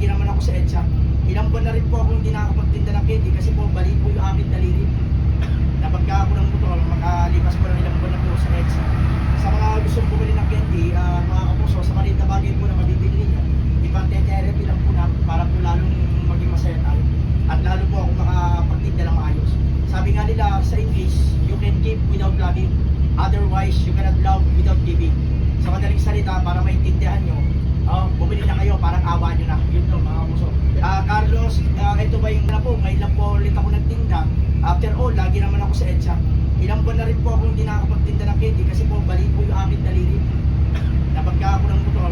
naman ako sa EDSA. Ilang buwan na rin po akong hindi nakakapagtinda ng candy kasi po bali po yung aking daliri. Napagka ako ng motor, makalipas po ng ilang buwan na po sa EDSA. Sa mga gustong bumili ng candy, mga kapuso, sa maliit na bagay po na mabibili ninyo, ipag-therapy lang po na para po lalong maging masaya tayo. At lalo po ako makapagtinda ng maayos. Sabi nga nila sa English, you can give without loving, otherwise you cannot love without giving. Sa madaling salita, para maintindihan nyo, bumili na kayo, parang awa nyo na. Yun to, mga kapuso. Carlos, ito ba yung na po, ngayon lang po ulit ako nagtinda. After all, lagi naman ako sa EDSA. Ilang buwan na rin po akong hindi nakakapagtinda ng candy kasi po bali po yung aking daliri. Napagka ako ng motor,